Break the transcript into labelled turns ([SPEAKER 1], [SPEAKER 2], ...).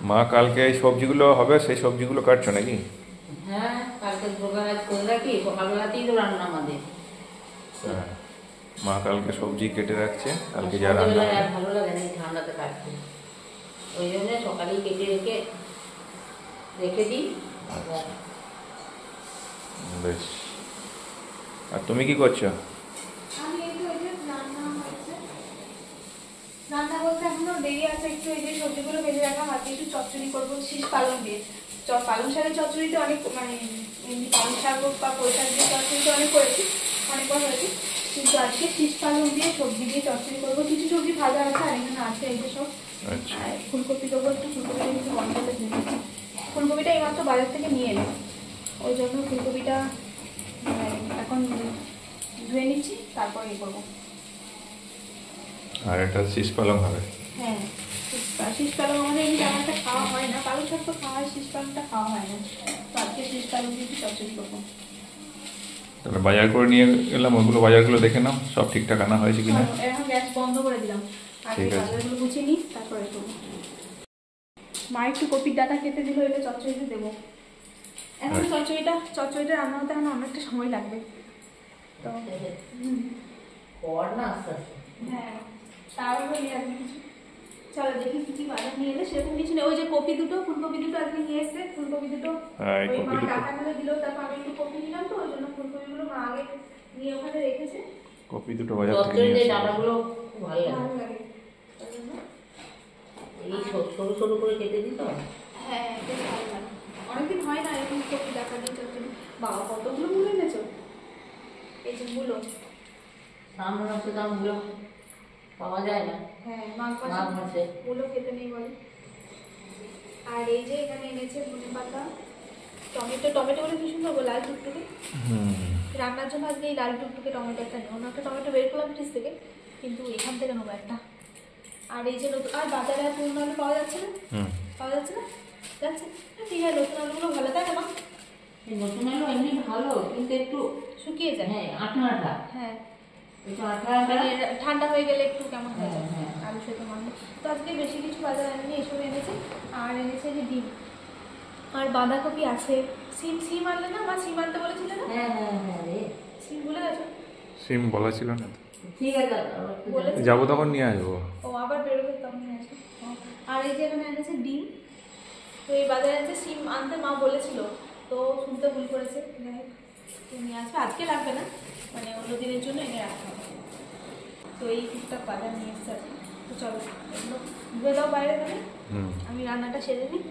[SPEAKER 1] মা কালকে এই সবজিগুলো হবে, সেই সবজিগুলো কাটছো নাকি?
[SPEAKER 2] হ্যাঁ, কালকে ভোরবেলা করে রাখি, সকালবেলাতেই তো রান্না আমাদের।
[SPEAKER 1] হ্যাঁ, মা কালকে সবজি কেটে রাখছে, কালকে যা রান্না
[SPEAKER 2] সন্ধ্যেবেলায়
[SPEAKER 1] হবে।
[SPEAKER 2] আর ভালো লাগে না ঠান্ডাতে কাটতে, ওই জন্য সকালেই কেটে রেখে দিই।
[SPEAKER 1] বেশ। আর তুমি কি করছো?
[SPEAKER 3] আমি এই তো ওই যে রান্না হয়েছে, রান্না বলতে এখনো দেরি আছে একটু। এই যে সবজিগুলো ভেজে রাখা, হাতে একটু চচ্চড়ি করবো শীষ পালং দিয়ে। পালং শাকের চচ্চড়িতে অনেক মানে এমনি পালং শাক হোক বা পুঁই শাক দিয়ে চচ্চড়িতে অনেক করেছি, অনেকবার হয়েছে, কিন্তু আজকে শীষ পালং দিয়ে সবজি দিয়ে চচ্চড়ি করবো। কিছু সবজি ভাজা আছে আর এখানে আছে এই যে সব।
[SPEAKER 1] আচ্ছা।
[SPEAKER 3] আর ফুলকপি দেবো, একটু ফুলকপিটা কিছু বন্ধ করে দিয়েছি। ফুলকপিটা এইমাত্র বাজার থেকে নিয়ে এলো, ওই জন্য ফুলকপিটা এখন ধুয়ে নিচ্ছি, তারপর ইয়ে করবো।
[SPEAKER 1] আর এটা শীষ পালং হবে?
[SPEAKER 3] হ্যাঁ, শীষ পালং আমাদের এমনি তেমন একটা খাওয়া হয় না, পালং শাক তো খাওয়া হয়, শীষ পালংটা খাওয়া হয় না, তো আজকে শীষ পালং দিয়ে একটু চচ্চড়ি করবো।
[SPEAKER 1] তাহলে বাজার করে নিয়ে এলাম, ওগুলো বাজারগুলো দেখে নাও সব ঠিকঠাক আনা হয়েছে কিনা।
[SPEAKER 3] এখন গ্যাস বন্ধ করে দিলাম, আগে
[SPEAKER 1] ঠিক আছে।
[SPEAKER 3] বাজারগুলো গুছিয়ে নিই, তারপরে করবো। মা একটু কপির ডাঁটা কেটে দিল, এলে চচ্চড়িতে দেবো। এখন চচ্চড়িটা রান্না হতে এখন অনেকটা সময় লাগবে তো।
[SPEAKER 2] কর না আস্তে আস্তে।
[SPEAKER 3] হ্যাঁ, তাহলে নিয়ে আসবে কিছু। চলো দেখি কি কি বাজার নিয়ে এলে, সেরকম কিছু নেই। ওই যে কপি দুটো, ফুলকপি দুটো আজকে নিয়ে এসছে, ফুলকপি দুটো
[SPEAKER 1] হ্যাঁ, এই
[SPEAKER 3] ওই
[SPEAKER 1] কপি
[SPEAKER 3] মা
[SPEAKER 1] দুটো।
[SPEAKER 3] টাকা গুলো দিল, তারপর আমি একটু কপি নিলাম, তো ওই জন্য ফুলকপিগুলো মা আগে নিয়ে ওখানে রেখেছে।
[SPEAKER 1] কপি দুটো বাজার থেকে
[SPEAKER 2] চচ্চড়ি
[SPEAKER 1] নিয়ে
[SPEAKER 2] দিয়ে
[SPEAKER 1] আসো।
[SPEAKER 2] ডাঁটাগুলো খুব ভালো লাগে,
[SPEAKER 3] ভালো লাগে ওই জন্য।
[SPEAKER 2] এই সরু সরু করে কেটে দিই তো।
[SPEAKER 3] হ্যাঁ, বেশ ভালো লাগে। অনেকদিন হয় না এরকম কপি ডাঁটা দিয়ে চচ্চড়ি। বাবা কতগুলো মূলো এনেছো, এই যে মূলো।
[SPEAKER 2] সামনে মাসে দামগুলো পাওয়া যায় না,
[SPEAKER 3] হ্যাঁ, মাঘ
[SPEAKER 2] মাঘ
[SPEAKER 3] মাসে
[SPEAKER 2] মাসে।
[SPEAKER 3] মূলো খেতে নেই বলে। আর এই যে এখানে এনেছে ধনে পাতা, টমেটো বলে কি সুন্দর লাল টুকটুকে। রান্নার জন্য আজকে এই লাল টুকটুকে টমেটো একটা নেই, অন্য একটা টমেটো বের করলাম ফ্রিজ থেকে, কিন্তু এখান থেকে নেবো একটা। আর এই যে নতুন, আর বাজারে আর পুরনো আলু পাওয়া যাচ্ছে না, পাওয়া যাচ্ছে না, যাচ্ছে ঠিক আছে। নতুন আলুগুলো ভালো, তাই না মা?
[SPEAKER 2] এই নতুন আলু এমনি ভালো, কিন্তু একটু
[SPEAKER 3] শুকিয়ে যায়।
[SPEAKER 2] হ্যাঁ আঠা আঠা,
[SPEAKER 3] হ্যাঁ,
[SPEAKER 2] একটু আঠা আঠা।
[SPEAKER 3] মানে ঠান্ডা হয়ে গেলে একটু কেমন হয়ে যায়
[SPEAKER 2] হ্যাঁ, হ্যাঁ।
[SPEAKER 3] আলু সেদ্ধ মানুষ। তো আজকে বেশি কিছু বাজার আনেনি, এসব এনেছে। আর এনেছে যে ডিম, আর বাঁধাকপি আছে। সিম আনলে না, মা সিম আনতে বলেছিলে না?
[SPEAKER 2] হ্যাঁ হ্যাঁ হ্যাঁ রে,
[SPEAKER 3] সিম ভুলে গেছো?
[SPEAKER 1] সিম বলা ছিল না তো।
[SPEAKER 2] ঠিক আছে
[SPEAKER 3] বলেছি।
[SPEAKER 1] যাবো তখন নিয়ে আসবো।
[SPEAKER 3] ও আবার বেরোবে তখন নিয়ে আসবে। আর এই যে এখানে এনেছে ডিম। তো এই বাজারে এনেছে সিম আনতে মা বলেছিল, তো শুনতে ভুল করেছে। যাই হোক, তো নিয়ে আসবে, আজকে লাগবে না, মানে অন্য দিনের জন্য এনে রাখতে হবে। তো এই টুকটাক বাজার নিয়ে এসছে আজকে। তো চলো এগুলো ধুয়ে দাও বাইরে, মানে আমি রান্নাটা সেরে নিই।